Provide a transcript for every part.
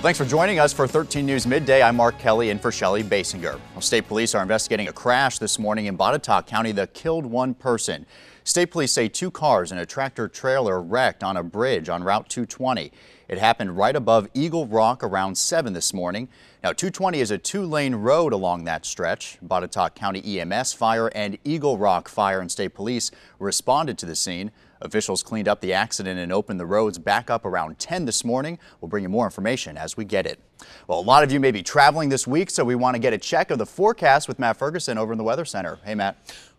Thanks for joining us for 13 News Midday. I'm Mark Kelly in for Shelley Basinger. Well, state police are investigating a crash this morning in Botetourt County that killed one person. State police say two cars and a tractor trailer wrecked on a bridge on Route 220. It happened right above Eagle Rock around 7 this morning. Now, 220 is a two-lane road along that stretch. Botetourt County EMS, Fire, and Eagle Rock Fire and State Police responded to the scene. Officials cleaned up the accident and opened the roads back up around 10 this morning. We'll bring you more information as we get it. Well, a lot of you may be traveling this week, so we want to get a check of the forecast with Matt Ferguson over in the Weather Center. Hey, Matt.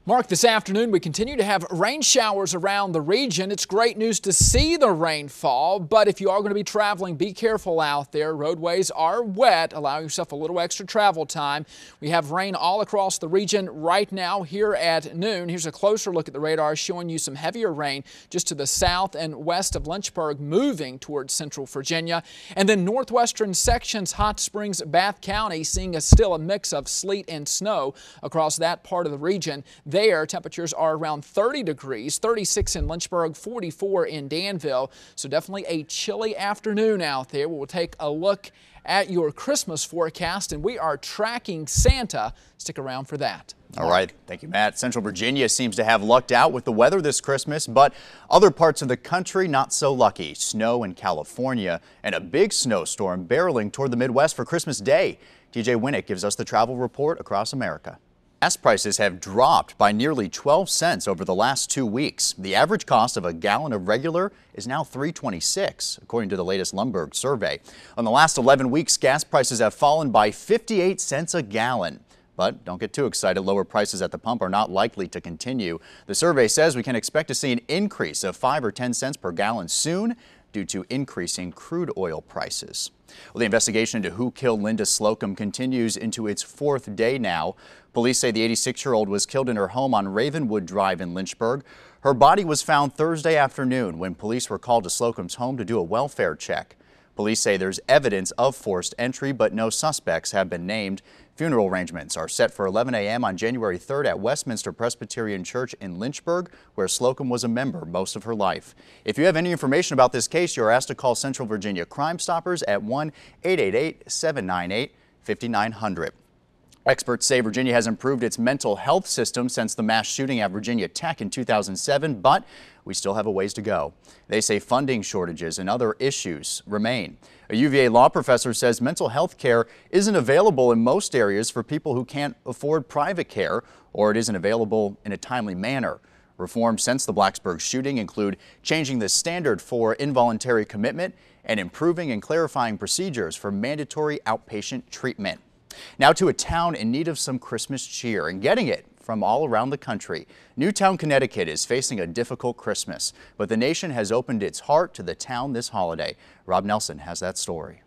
Mark, this afternoon we continue to have rain showers around the region. It's great news to see the rainfall, but if you are going to be traveling, be careful out there. Roadways are wet. Allow yourself a little extra travel time. We have rain all across the region right now here at noon. Here's a closer look at the radar showing you some heavier rain just to the south and west of Lynchburg, moving towards central Virginia. And then northwestern sections, Hot Springs, Bath County, seeing still a mix of sleet and snow across that part of the region. There, temperatures are around 30 degrees, 36 in Lynchburg, 44 in Danville. So definitely a chilly afternoon out there. We'll take a look at your Christmas forecast, and we are tracking Santa. Stick around for that. All right. Thank you, Matt. Central Virginia seems to have lucked out with the weather this Christmas, but other parts of the country not so lucky. Snow in California and a big snowstorm barreling toward the Midwest for Christmas Day. TJ Winnick gives us the travel report across America. Gas prices have dropped by nearly 12 cents over the last 2 weeks. The average cost of a gallon of regular is now $3.26, according to the latest Lumberg survey. On the last 11 weeks, gas prices have fallen by 58 cents a gallon. But don't get too excited. Lower prices at the pump are not likely to continue. The survey says we can expect to see an increase of 5 or 10 cents per gallon soon due to increasing crude oil prices. Well, the investigation into who killed Linda Slocum continues into its 4th day now. Police say the 86-year-old was killed in her home on Ravenwood Drive in Lynchburg. Her body was found Thursday afternoon when police were called to Slocum's home to do a welfare check. Police say there's evidence of forced entry, but no suspects have been named. Funeral arrangements are set for 11 a.m. on January 3rd at Westminster Presbyterian Church in Lynchburg, where Slocum was a member most of her life. If you have any information about this case, you're asked to call Central Virginia Crime Stoppers at 1-888-798-5900. Experts say Virginia has improved its mental health system since the mass shooting at Virginia Tech in 2007, but we still have a ways to go. They say funding shortages and other issues remain. A UVA law professor says mental health care isn't available in most areas for people who can't afford private care, or it isn't available in a timely manner. Reforms since the Blacksburg shooting include changing the standard for involuntary commitment and improving and clarifying procedures for mandatory outpatient treatment. Now to a town in need of some Christmas cheer and getting it from all around the country. Newtown, Connecticut is facing a difficult Christmas, but the nation has opened its heart to the town this holiday. Rob Nelson has that story.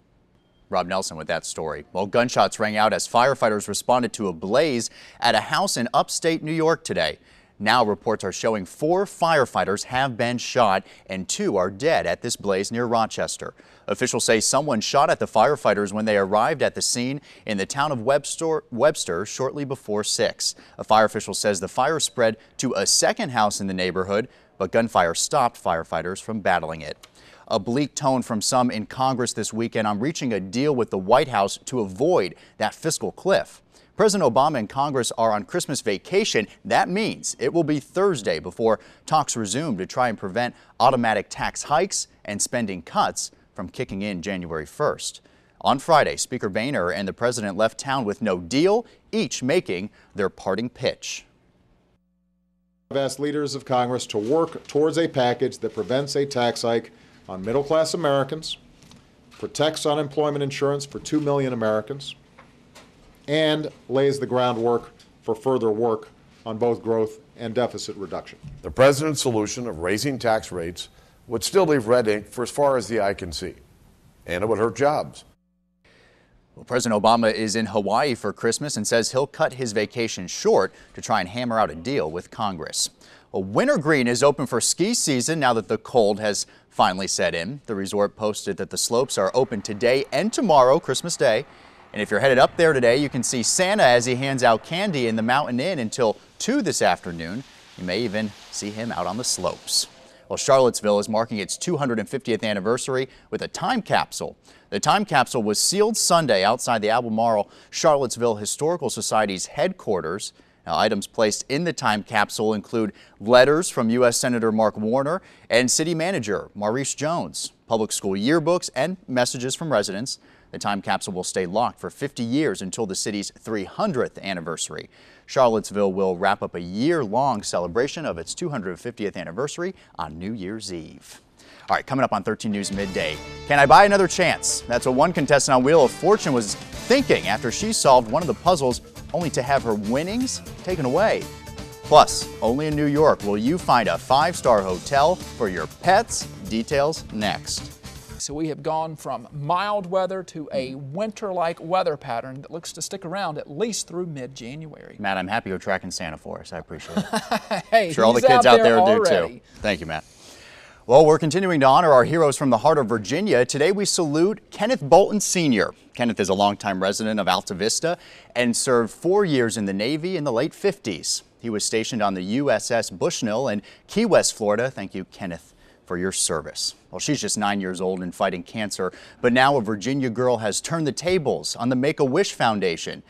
Rob Nelson with that story. Well, gunshots rang out as firefighters responded to a blaze at a house in upstate New York today. Now reports are showing 4 firefighters have been shot and 2 are dead at this blaze near Rochester. Officials say someone shot at the firefighters when they arrived at the scene in the town of Webster shortly before 6. A fire official says the fire spread to a second house in the neighborhood, but gunfire stopped firefighters from battling it. A bleak tone from some in Congress this weekend on reaching a deal with the White House to avoid that fiscal cliff. President Obama and Congress are on Christmas vacation. That means it will be Thursday before talks resume to try and prevent automatic tax hikes and spending cuts from kicking in January 1st. On Friday, Speaker Boehner and the president left town with no deal, each making their parting pitch. I've asked leaders of Congress to work towards a package that prevents a tax hike on middle-class Americans, protects unemployment insurance for 2 million Americans, and lays the groundwork for further work on both growth and deficit reduction. The president's solution of raising tax rates would still leave red ink for as far as the eye can see, and it would hurt jobs. Well, President Obama is in Hawaii for Christmas and says he'll cut his vacation short to try and hammer out a deal with Congress. Well, Wintergreen is open for ski season now that the cold has finally set in. The resort posted that the slopes are open today and tomorrow, Christmas Day. And if you're headed up there today, you can see Santa as he hands out candy in the Mountain Inn until 2 this afternoon. You may even see him out on the slopes. Well, Charlottesville is marking its 250th anniversary with a time capsule. The time capsule was sealed Sunday outside the Albemarle Charlottesville Historical Society's headquarters. Now, items placed in the time capsule include letters from U.S. Senator Mark Warner and City Manager Maurice Jones, public school yearbooks, and messages from residents. The time capsule will stay locked for 50 years until the city's 300th anniversary. Charlottesville will wrap up a year-long celebration of its 250th anniversary on New Year's Eve. All right, coming up on 13 News Midday, can I buy another chance? That's what one contestant on Wheel of Fortune was thinking after she solved one of the puzzles only to have her winnings taken away. Plus, only in New York will you find a 5-star hotel for your pets. Details next. So we have gone from mild weather to a winter-like weather pattern that looks to stick around at least through mid-January. Matt, I'm happy you're tracking Santa for us. I appreciate it. Hey, I'm sure all the kids out there do already. too. Thank you, Matt. Well, we're continuing to honor our heroes from the heart of Virginia. Today we salute Kenneth Bolton Sr. Kenneth is a longtime resident of Alta Vista and served 4 years in the Navy in the late 50s. He was stationed on the USS Bushnell in Key West, Florida. Thank you, Kenneth, for your service. Well, she's just 9 years old and fighting cancer, but now a Virginia girl has turned the tables on the Make-A-Wish Foundation.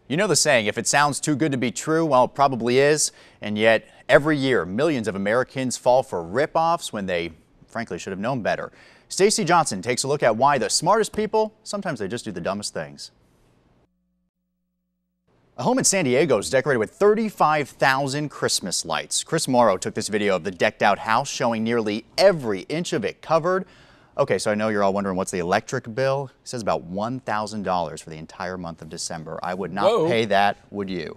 You know the saying, if it sounds too good to be true, well, it probably is. And yet, every year, millions of Americans fall for rip-offs when they, frankly, should have known better. Stacey Johnson takes a look at why the smartest people, sometimes they just do the dumbest things. A home in San Diego is decorated with 35,000 Christmas lights. Chris Morrow took this video of the decked-out house showing nearly every inch of it covered. Okay, so I know you're all wondering what's the electric bill. It says about $1,000 for the entire month of December. I would not pay that, would you?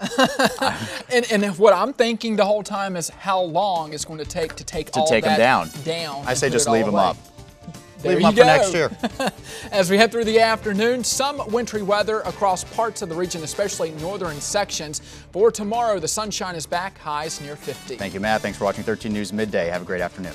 and what I'm thinking the whole time is how long it's going to take to take all them that down. I say just leave them up. There Leave them up for next year. As we head through the afternoon, some wintry weather across parts of the region, especially northern sections. For tomorrow, the sunshine is back, highs near 50. Thank you, Matt. Thanks for watching 13 News Midday. Have a great afternoon.